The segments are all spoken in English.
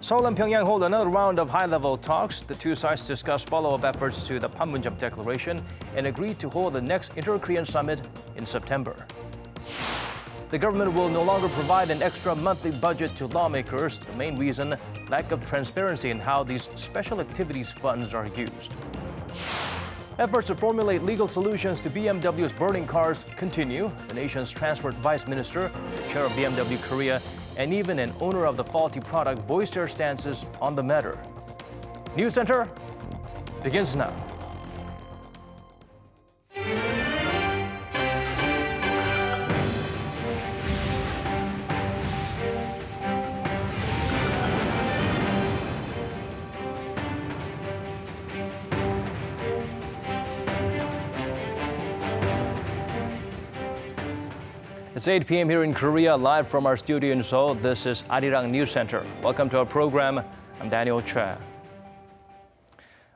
Seoul and Pyongyang hold another round of high-level talks. The two sides discuss follow-up efforts to the Panmunjom Declaration and agreed to hold the next Inter-Korean summit in September. The government will no longer provide an extra monthly budget to lawmakers. The main reason, lack of transparency in how these special activities funds are used. Efforts to formulate legal solutions to BMW's burning cars continue. The nation's transport vice minister, the chair of BMW Korea, and even an owner of the faulty product voiced their stances on the matter. News Center begins now. It's 8 p.m. here in Korea, live from our studio in Seoul. This is Arirang News Center. Welcome to our program. I'm Daniel Choi.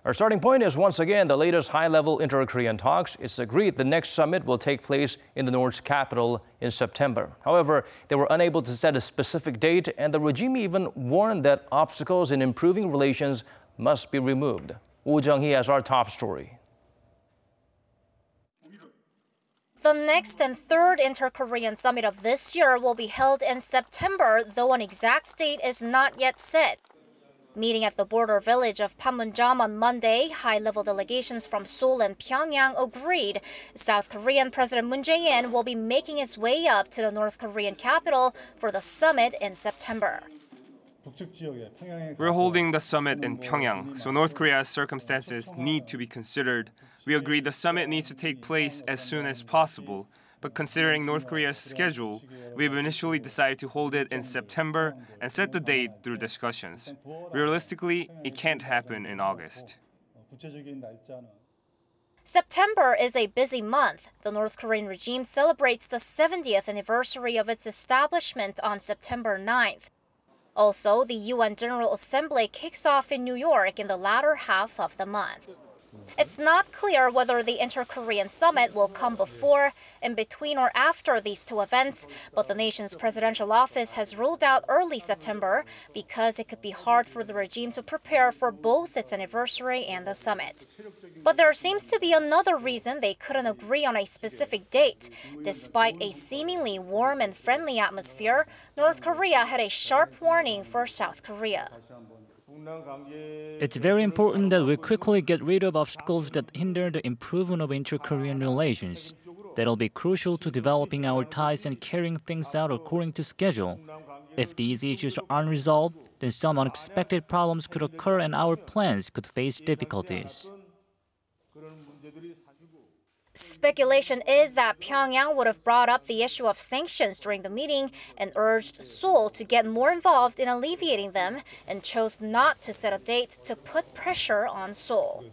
Our starting point is once again the latest high-level inter-Korean talks. It's agreed the next summit will take place in the North's capital in September. However, they were unable to set a specific date, and the regime even warned that obstacles in improving relations must be removed. Woo Jung-hee has our top story. The next and third Inter-Korean summit of this year will be held in September, though an exact date is not yet set. Meeting at the border village of Panmunjom on Monday, high-level delegations from Seoul and Pyongyang agreed South Korean President Moon Jae-in will be making his way up to the North Korean capital for the summit in September. We're holding the summit in Pyongyang, so North Korea's circumstances need to be considered. We agreed the summit needs to take place as soon as possible, but considering North Korea's schedule, we've initially decided to hold it in September and set the date through discussions. Realistically, it can't happen in August. September is a busy month. The North Korean regime celebrates the 70th anniversary of its establishment on September 9th. Also, the UN General Assembly kicks off in New York in the latter half of the month. It's not clear whether the Inter-Korean summit will come before, in between, or after these two events, but the nation's presidential office has ruled out early September because it could be hard for the regime to prepare for both its anniversary and the summit. But there seems to be another reason they couldn't agree on a specific date. Despite a seemingly warm and friendly atmosphere, North Korea had a sharp warning for South Korea. It's very important that we quickly get rid of obstacles that hinder the improvement of inter-Korean relations. That'll be crucial to developing our ties and carrying things out according to schedule. If these issues are unresolved, then some unexpected problems could occur and our plans could face difficulties. Speculation is that Pyongyang would have brought up the issue of sanctions during the meeting and urged Seoul to get more involved in alleviating them and chose not to set a date to put pressure on Seoul.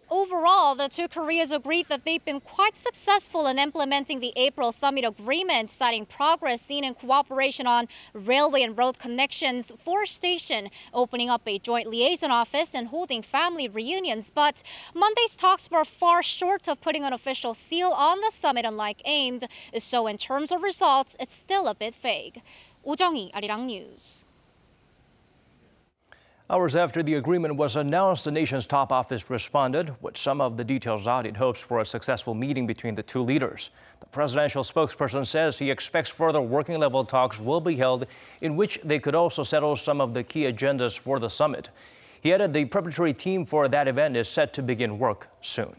Overall, the two Koreas agreed that they've been quite successful in implementing the April summit agreement, citing progress seen in cooperation on railway and road connections, forestation, opening up a joint liaison office, and holding family reunions. But Monday's talks were far short of putting an official seal on the summit, unlike aimed. So in terms of results, it's still a bit vague. Woo Jung-hee, Arirang News. Hours after the agreement was announced, the nation's top office responded. With some of the details out, it hopes for a successful meeting between the two leaders. The presidential spokesperson says he expects further working-level talks will be held, in which they could also settle some of the key agendas for the summit. He added the preparatory team for that event is set to begin work soon.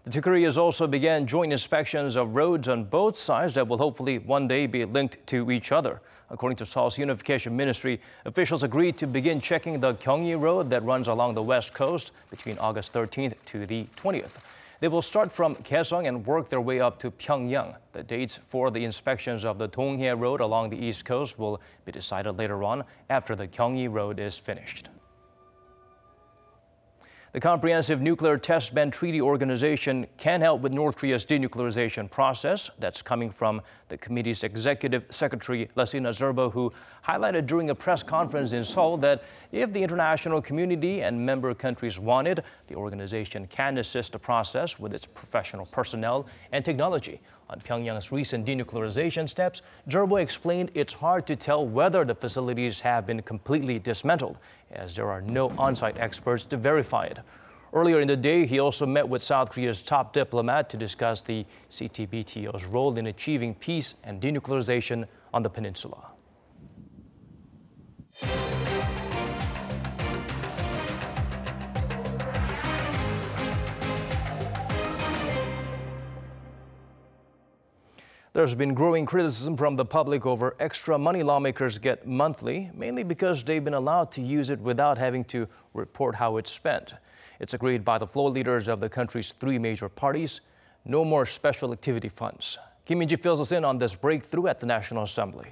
The two Koreas also began joint inspections of roads on both sides that will hopefully one day be linked to each other. According to Seoul's Unification Ministry, officials agreed to begin checking the Gyeongui Road that runs along the west coast between August 13th to the 20th. They will start from Kaesong and work their way up to Pyongyang. The dates for the inspections of the Donghae Road along the east coast will be decided later on after the Gyeongui Road is finished. The Comprehensive Nuclear Test Ban Treaty Organization can help with North Korea's denuclearization process. That's coming from the committee's executive secretary, Lasina Zerbo, who highlighted during a press conference in Seoul that if the international community and member countries wanted, the organization can assist the process with its professional personnel and technology. On Pyongyang's recent denuclearization steps, Jerbo explained it's hard to tell whether the facilities have been completely dismantled, as there are no on-site experts to verify it. Earlier in the day, he also met with South Korea's top diplomat to discuss the CTBTO's role in achieving peace and denuclearization on the peninsula. There's been growing criticism from the public over extra money lawmakers get monthly, mainly because they've been allowed to use it without having to report how it's spent. It's agreed by the floor leaders of the country's three major parties. No more special activity funds. Kim Min-ji fills us in on this breakthrough at the National Assembly.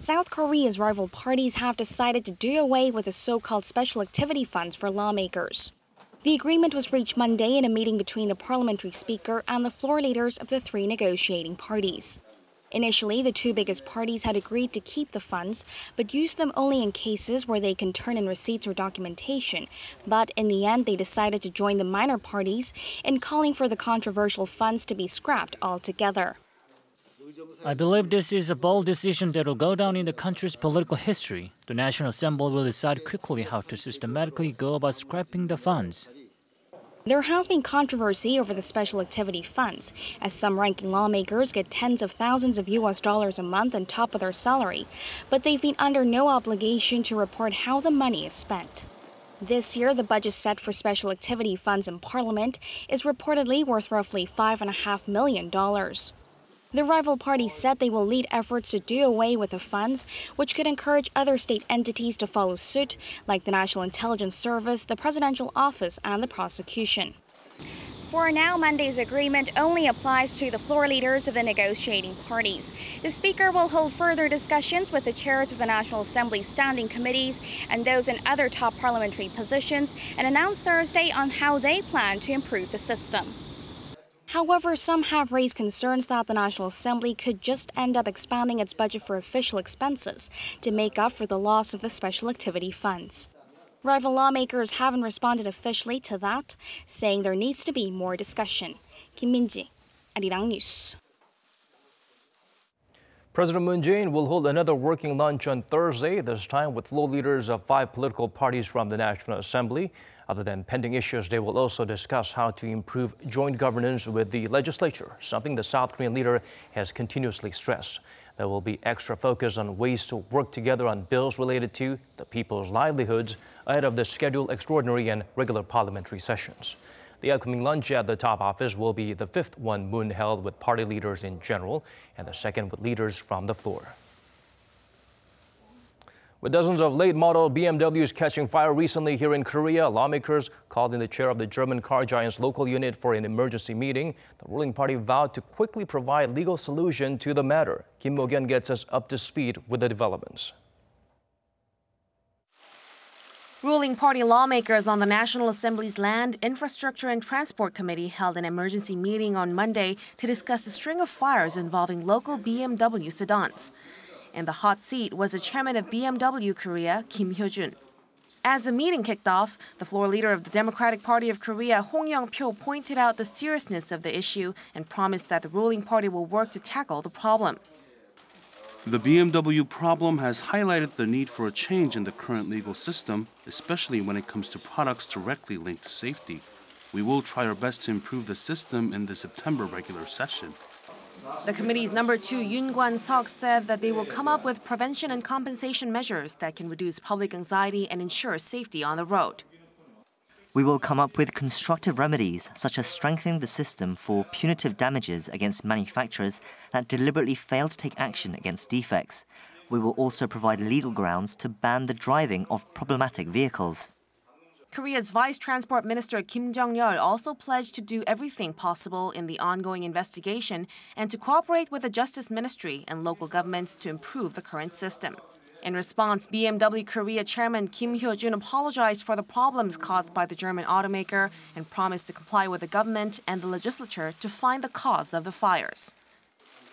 South Korea's rival parties have decided to do away with the so-called special activity funds for lawmakers. The agreement was reached Monday in a meeting between the parliamentary speaker and the floor leaders of the three negotiating parties. Initially, the two biggest parties had agreed to keep the funds, but use them only in cases where they can turn in receipts or documentation. But in the end, they decided to join the minor parties in calling for the controversial funds to be scrapped altogether. I believe this is a bold decision that will go down in the country's political history. The National Assembly will decide quickly how to systematically go about scrapping the funds. There has been controversy over the special activity funds, as some ranking lawmakers get tens of thousands of US dollars a month on top of their salary, but they've been under no obligation to report how the money is spent. This year, the budget set for special activity funds in Parliament is reportedly worth roughly $5.5 million. The rival parties said they will lead efforts to do away with the funds, which could encourage other state entities to follow suit, like the National Intelligence Service, the Presidential Office, and the prosecution. For now, Monday's agreement only applies to the floor leaders of the negotiating parties. The Speaker will hold further discussions with the chairs of the National Assembly standing committees and those in other top parliamentary positions and announce Thursday on how they plan to improve the system. However, some have raised concerns that the National Assembly could just end up expanding its budget for official expenses to make up for the loss of the special activity funds. Rival lawmakers haven't responded officially to that, saying there needs to be more discussion. Kim Min-ji, Arirang News. President Moon Jae-in will hold another working lunch on Thursday, this time with floor leaders of 5 political parties from the National Assembly. Other than pending issues, they will also discuss how to improve joint governance with the legislature, something the South Korean leader has continuously stressed. There will be extra focus on ways to work together on bills related to the people's livelihoods ahead of the scheduled extraordinary and regular parliamentary sessions. The upcoming lunch at the top office will be the 5th one Moon held with party leaders in general and the second with leaders from the floor. With dozens of late-model BMWs catching fire recently here in Korea, lawmakers called in the chair of the German car giant's local unit for an emergency meeting. The ruling party vowed to quickly provide legal solution to the matter. Kim Mo-gyun gets us up to speed with the developments. Ruling party lawmakers on the National Assembly's Land, Infrastructure and Transport Committee held an emergency meeting on Monday to discuss a string of fires involving local BMW sedans. And the hot seat was the chairman of BMW Korea, Kim Hyo-jun. As the meeting kicked off, the floor leader of the Democratic Party of Korea, Hong Young-pyo, pointed out the seriousness of the issue and promised that the ruling party will work to tackle the problem. The BMW problem has highlighted the need for a change in the current legal system, especially when it comes to products directly linked to safety. We will try our best to improve the system in the September regular session. The committee's number 2, Yoon Kwan-seok, said that they will come up with prevention and compensation measures that can reduce public anxiety and ensure safety on the road. We will come up with constructive remedies, such as strengthening the system for punitive damages against manufacturers that deliberately fail to take action against defects. We will also provide legal grounds to ban the driving of problematic vehicles. Korea's Vice Transport Minister Kim Jong-yeol also pledged to do everything possible in the ongoing investigation and to cooperate with the Justice Ministry and local governments to improve the current system. In response, BMW Korea Chairman Kim Hyo-jun apologized for the problems caused by the German automaker and promised to comply with the government and the legislature to find the cause of the fires.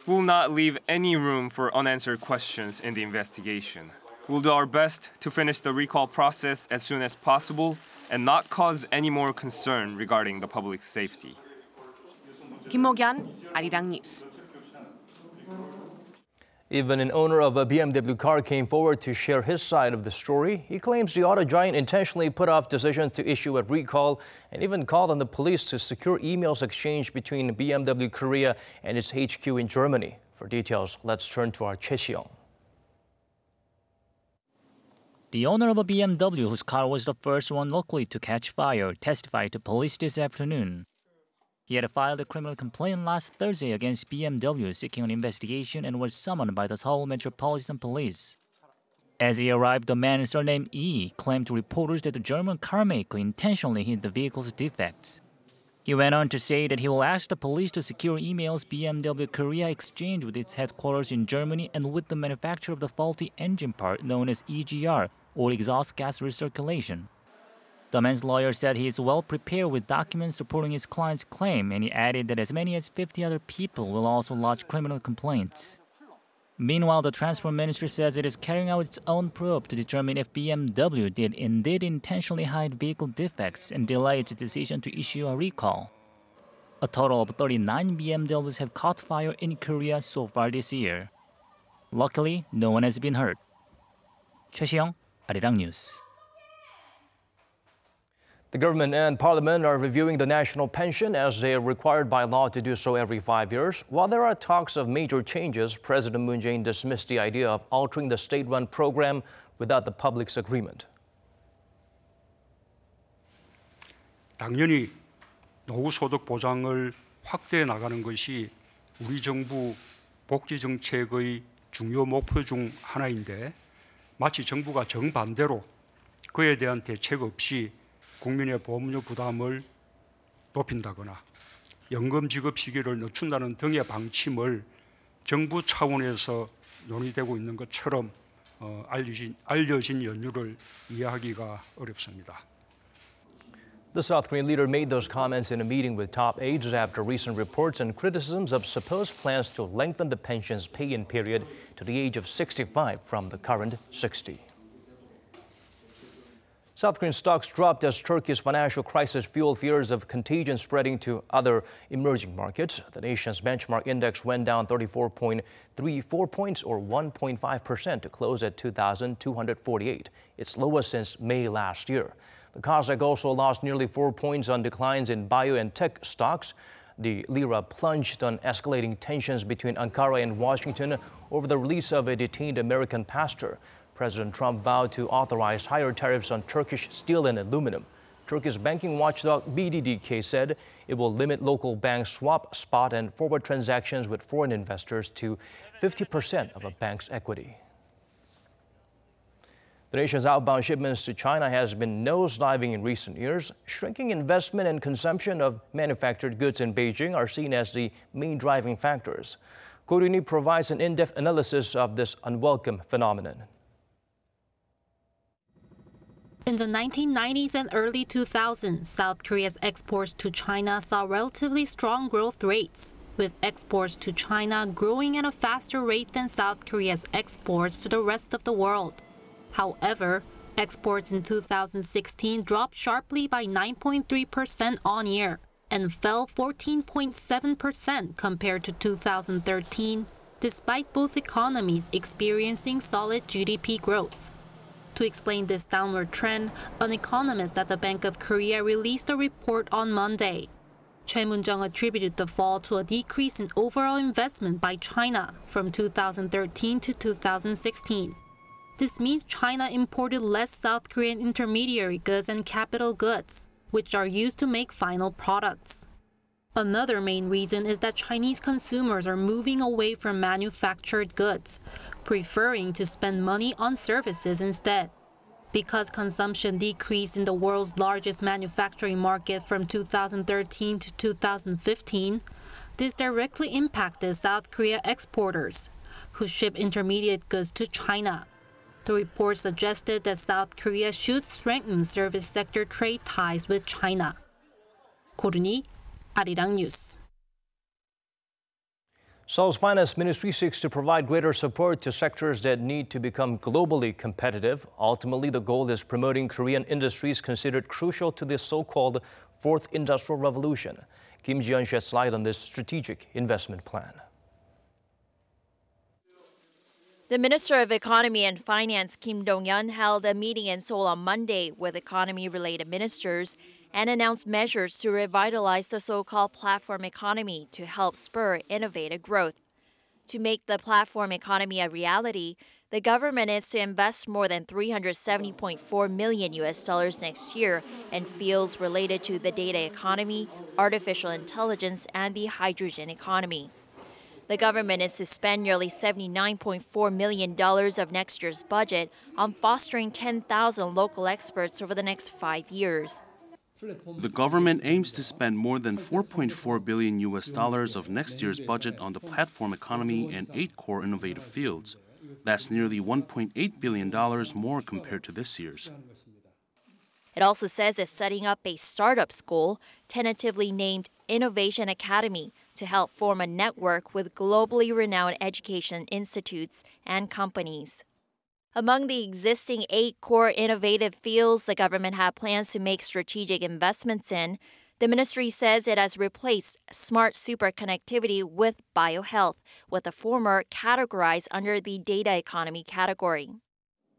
We'll not leave any room for unanswered questions in the investigation. We'll do our best to finish the recall process as soon as possible and not cause any more concern regarding the public's safety. Kim Mo-gyan, Arirang News. Even an owner of a BMW car came forward to share his side of the story. He claims the auto giant intentionally put off decision to issue a recall and even called on the police to secure emails exchanged between BMW Korea and its HQ in Germany. For details, let's turn to our Choi Si-young. The owner of a BMW, whose car was the first one locally to catch fire, testified to police this afternoon. He had filed a criminal complaint last Thursday against BMW seeking an investigation and was summoned by the Seoul Metropolitan Police. As he arrived, the man, surnamed E, claimed to reporters that the German carmaker intentionally hid the vehicle's defects. He went on to say that he will ask the police to secure emails BMW Korea exchanged with its headquarters in Germany and with the manufacturer of the faulty engine part known as EGR, or exhaust gas recirculation. The man's lawyer said he is well prepared with documents supporting his client's claim, and he added that as many as 50 other people will also lodge criminal complaints. Meanwhile, the Transport Ministry says it is carrying out its own probe to determine if BMW did indeed intentionally hide vehicle defects and delay its decision to issue a recall. A total of 39 BMWs have caught fire in Korea so far this year. Luckily, no one has been hurt. Choi Si-young, Arirang News. The government and parliament are reviewing the national pension as they are required by law to do so every 5 years. While there are talks of major changes, President Moon Jae-in dismissed the idea of altering the state-run program without the public's agreement. 당연히 노후 소득 보장을 확대해 나가는 것이 우리 정부 복지 정책의 중요 목표 중 하나인데 마치 정부가 정반대로 그에 대한 대책 없이 국민의 보험료 부담을 높인다거나 연금 지급 시기를 늦춘다는 등의 방침을 정부 차원에서 논의되고 있는 것처럼 알려진 연유를 이해하기가 어렵습니다. The South Korean leader made those comments in a meeting with top aides after recent reports and criticisms of supposed plans to lengthen the pension's pay-in period to the age of 65 from the current 60. South Korean stocks dropped as Turkey's financial crisis fueled fears of contagion spreading to other emerging markets. The nation's benchmark index went down 34.34 points or 1.5% to close at 2,248, its lowest since May last year. The Kosdaq also lost nearly 4 points on declines in bio and tech stocks. The lira plunged on escalating tensions between Ankara and Washington over the release of a detained American pastor. President Trump vowed to authorize higher tariffs on Turkish steel and aluminum. Turkey's banking watchdog BDDK said it will limit local bank swap, spot, and forward transactions with foreign investors to 50% of a bank's equity. The nation's outbound shipments to China has been nosediving in recent years. Shrinking investment and consumption of manufactured goods in Beijing are seen as the main driving factors. Ko Roon-hee provides an in-depth analysis of this unwelcome phenomenon. In the 1990s and early 2000s, South Korea's exports to China saw relatively strong growth rates, with exports to China growing at a faster rate than South Korea's exports to the rest of the world. However, exports in 2016 dropped sharply by 9.3% on year and fell 14.7% compared to 2013, despite both economies experiencing solid GDP growth. To explain this downward trend, an economist at the Bank of Korea released a report on Monday. Choi Moon-jung attributed the fall to a decrease in overall investment by China from 2013 to 2016. This means China imported less South Korean intermediary goods and capital goods, which are used to make final products. Another main reason is that Chinese consumers are moving away from manufactured goods, preferring to spend money on services instead. Because consumption decreased in the world's largest manufacturing market from 2013 to 2015, this directly impacted South Korea exporters, who ship intermediate goods to China. The report suggested that South Korea should strengthen service sector trade ties with China. Ko Roon-hee, Arirang News. Seoul's finance ministry seeks to provide greater support to sectors that need to become globally competitive. Ultimately, the goal is promoting Korean industries considered crucial to the so-called Fourth Industrial Revolution. Kim Ji-yeon sheds light on this strategic investment plan. The Minister of Economy and Finance, Kim Dong-yeon, held a meeting in Seoul on Monday with economy-related ministers and announced measures to revitalize the so-called platform economy to help spur innovative growth. To make the platform economy a reality, the government is to invest more than $370.4 million next year in fields related to the data economy, artificial intelligence, and the hydrogen economy. The government is to spend nearly $79.4 million of next year's budget on fostering 10,000 local experts over the next 5 years. The government aims to spend more than $4.4 billion of next year's budget on the platform economy and 8 core innovative fields. That's nearly $1.8 billion more compared to this year's. It also says it's setting up a startup school, tentatively named Innovation Academy, to help form a network with globally renowned education institutes and companies. Among the existing 8 core innovative fields the government had plans to make strategic investments in, the ministry says it has replaced smart superconnectivity with biohealth, with the former categorized under the data economy category.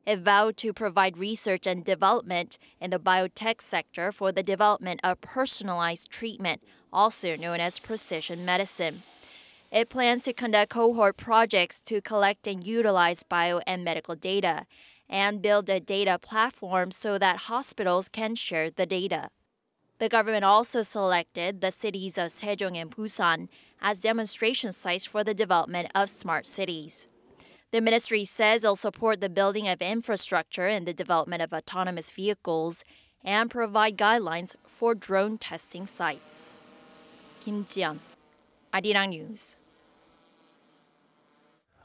It vowed to provide research and development in the biotech sector for the development of personalized treatment, also known as precision medicine. It plans to conduct cohort projects to collect and utilize bio and medical data, and build a data platform so that hospitals can share the data. The government also selected the cities of Sejong and Busan as demonstration sites for the development of smart cities. The ministry says it'll support the building of infrastructure and the development of autonomous vehicles and provide guidelines for drone testing sites. Kim Ji-yeon, Arirang News.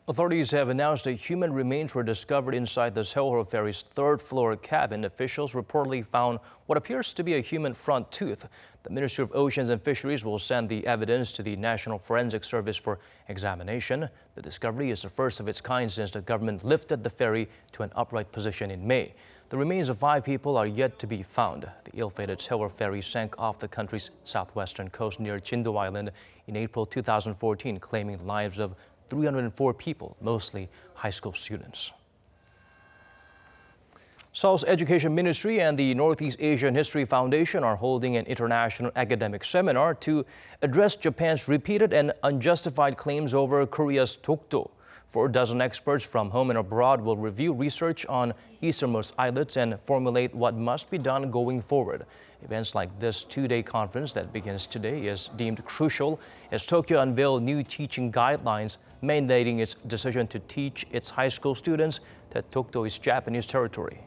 Authorities have announced that human remains were discovered inside the Sewol-ho ferry's third-floor cabin. Officials reportedly found what appears to be a human front tooth. The Ministry of Oceans and Fisheries will send the evidence to the National Forensic Service for examination. The discovery is the first of its kind since the government lifted the ferry to an upright position in May. The remains of 5 people are yet to be found. The ill-fated Sewol ferry sank off the country's southwestern coast near Jindo Island in April 2014, claiming the lives of 304 people, mostly high school students. Seoul's Education Ministry and the Northeast Asian History Foundation are holding an international academic seminar to address Japan's repeated and unjustified claims over Korea's Dokdo. 4 dozen experts from home and abroad will review research on easternmost islets and formulate what must be done going forward. Events like this 2-day conference that begins today is deemed crucial as Tokyo unveiled new teaching guidelines mandating its decision to teach its high school students that Dokdo is Japanese territory.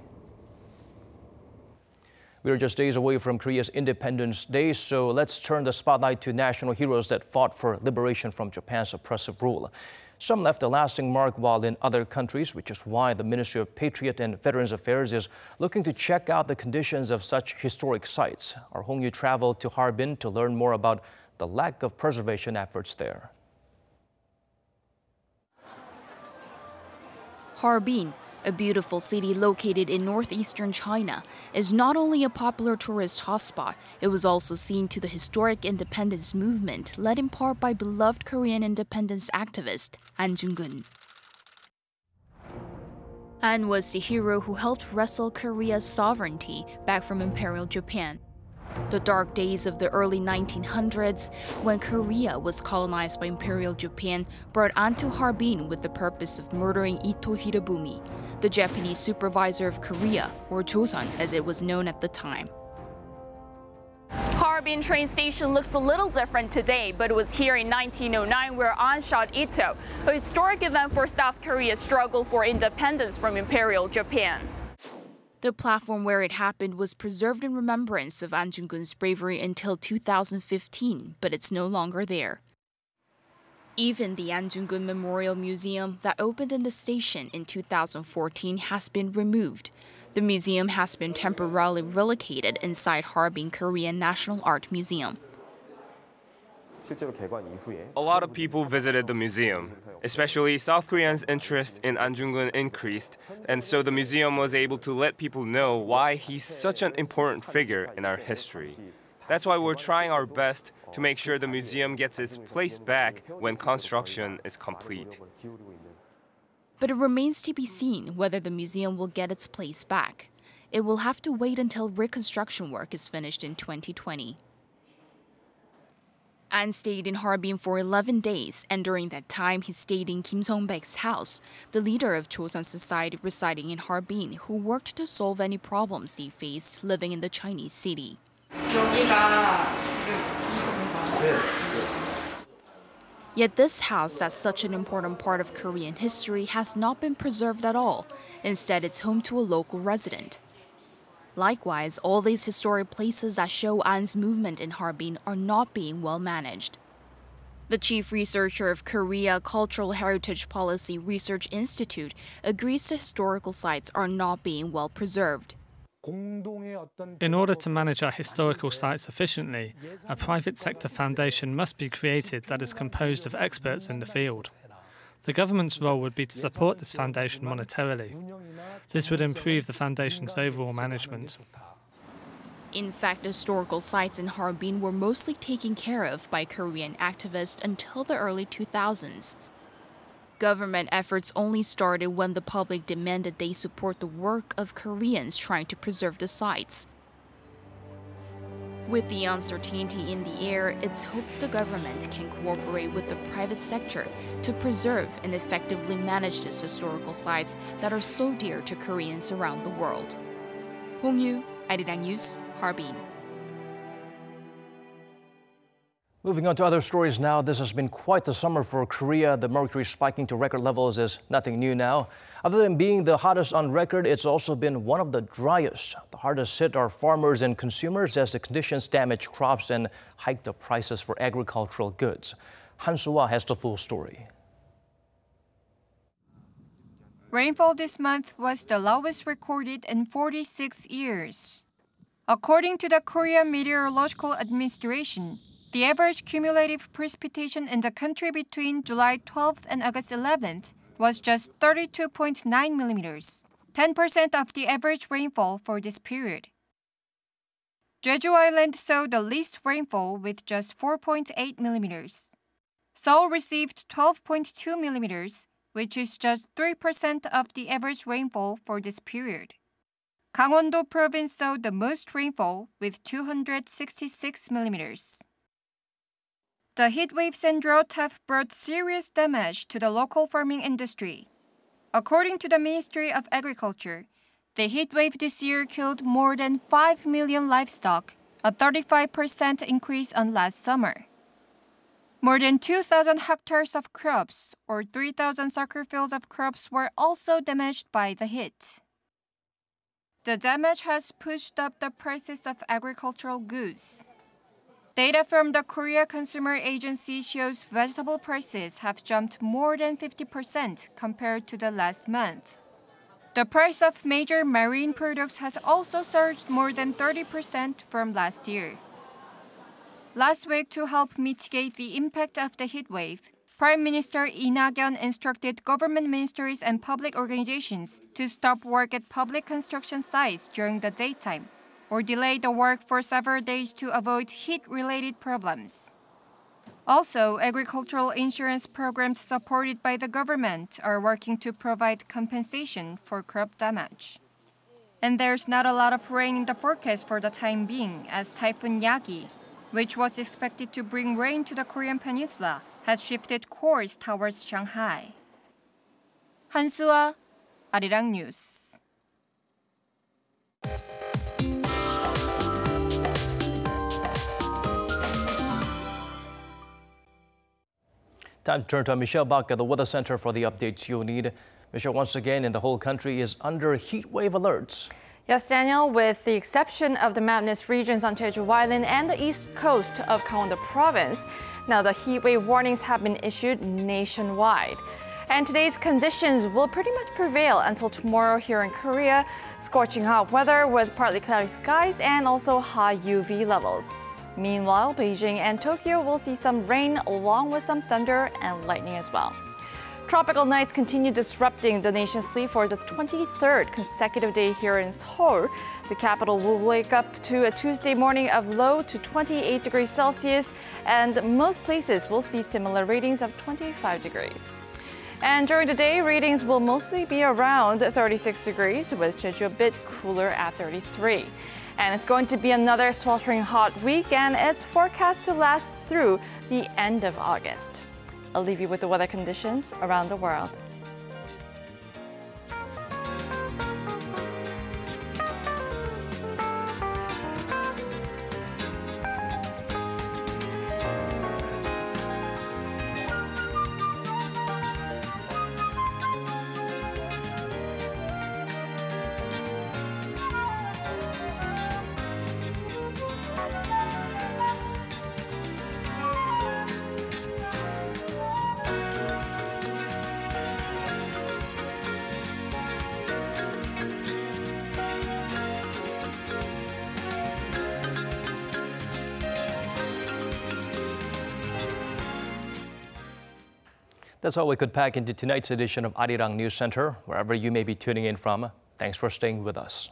We are just days away from Korea's Independence Day, so let's turn the spotlight to national heroes that fought for liberation from Japan's oppressive rule. Some left a lasting mark while in other countries, which is why the Ministry of Patriot and Veterans Affairs is looking to check out the conditions of such historic sites. Our Hong Yu traveled to Harbin to learn more about the lack of preservation efforts there. Harbin, a beautiful city located in northeastern China, is not only a popular tourist hotspot, it was also seen to the historic independence movement led in part by beloved Korean independence activist An Jung-geun. An was the hero who helped wrestle Korea's sovereignty back from Imperial Japan. The dark days of the early 1900s, when Korea was colonized by Imperial Japan, brought An to Harbin with the purpose of murdering Ito Hirobumi, the Japanese supervisor of Korea, or Joseon as it was known at the time. Harbin train station looks a little different today, but it was here in 1909 where An shot Ito, a historic event for South Korea's struggle for independence from Imperial Japan. The platform where it happened was preserved in remembrance of An Jung-geun's bravery until 2015, but it's no longer there. Even the An Jung-geun Memorial Museum that opened in the station in 2014 has been removed. The museum has been temporarily relocated inside Harbin Korean National Art Museum. A lot of people visited the museum. Especially South Koreans' interest in An Jung-geun increased, and so the museum was able to let people know why he's such an important figure in our history. That's why we're trying our best to make sure the museum gets its place back when construction is complete. But it remains to be seen whether the museum will get its place back. It will have to wait until reconstruction work is finished in 2020. An stayed in Harbin for 11 days, and during that time he stayed in Kim Sung-baek's house, the leader of Chosun society residing in Harbin, who worked to solve any problems they faced living in the Chinese city. Yet this house, that's such an important part of Korean history, has not been preserved at all. Instead, it's home to a local resident. Likewise, all these historic places that show An's movement in Harbin are not being well managed. The chief researcher of Korea Cultural Heritage Policy Research Institute agrees the historical sites are not being well preserved. In order to manage our historical sites efficiently, a private sector foundation must be created that is composed of experts in the field. The government's role would be to support this foundation monetarily. This would improve the foundation's overall management. In fact, historical sites in Harbin were mostly taken care of by Korean activists until the early 2000s. Government efforts only started when the public demanded they support the work of Koreans trying to preserve the sites. With the uncertainty in the air, it's hoped the government can cooperate with the private sector to preserve and effectively manage these historical sites that are so dear to Koreans around the world. Hong Yu, Arirang News, Harbin. Moving on to other stories now, this has been quite the summer for Korea. The mercury spiking to record levels is nothing new now. Other than being the hottest on record, it's also been one of the driest. The hardest hit are farmers and consumers as the conditions damage crops and hike the prices for agricultural goods. Han Soo-ah has the full story. Rainfall this month was the lowest recorded in 46 years. According to the Korea Meteorological Administration, the average cumulative precipitation in the country between July 12th and August 11th was just 32.9 millimeters, 10% of the average rainfall for this period. Jeju Island saw the least rainfall with just 4.8 millimeters. Seoul received 12.2 millimeters, which is just 3% of the average rainfall for this period. Gangwon-do province saw the most rainfall with 266 millimeters. The heat waves and drought have brought serious damage to the local farming industry. According to the Ministry of Agriculture, the heat wave this year killed more than 5 million livestock, a 35% increase on last summer. More than 2,000 hectares of crops, or 3,000 soccer fields of crops, were also damaged by the heat. The damage has pushed up the prices of agricultural goods. Data from the Korea Consumer Agency shows vegetable prices have jumped more than 50% compared to the last month. The price of major marine products has also surged more than 30% from last year. Last week, to help mitigate the impact of the heat wave, Prime Minister Lee Na-kyun instructed government ministries and public organizations to stop work at public construction sites during the daytime, or delay the work for several days to avoid heat-related problems. Also, agricultural insurance programs supported by the government are working to provide compensation for crop damage. And there's not a lot of rain in the forecast for the time being, as Typhoon Yagi, which was expected to bring rain to the Korean peninsula, has shifted course towards Shanghai. Han Soo-ah, Arirang News. Time to turn to Michelle Bach at the Weather Center for the updates you'll need. Michelle, once again, in the whole country is under heat wave alerts. Yes, Daniel, with the exception of the mountainous regions on Jeju Island and the east coast of Gangwon-do province, now the heat wave warnings have been issued nationwide. And today's conditions will pretty much prevail until tomorrow here in Korea. Scorching hot weather with partly cloudy skies and also high UV levels. Meanwhile, Beijing and Tokyo will see some rain along with some thunder and lightning as well. Tropical nights continue disrupting the nation's sleep for the 23rd consecutive day here in Seoul. The capital will wake up to a Tuesday morning of low to 28 degrees Celsius, and most places will see similar readings of 25 degrees. And during the day, readings will mostly be around 36 degrees, with Jeju a bit cooler at 33. And it's going to be another sweltering hot week, and it's forecast to last through the end of August. I'll leave you with the weather conditions around the world. That's all we could pack into tonight's edition of Arirang News Center. Wherever you may be tuning in from, thanks for staying with us.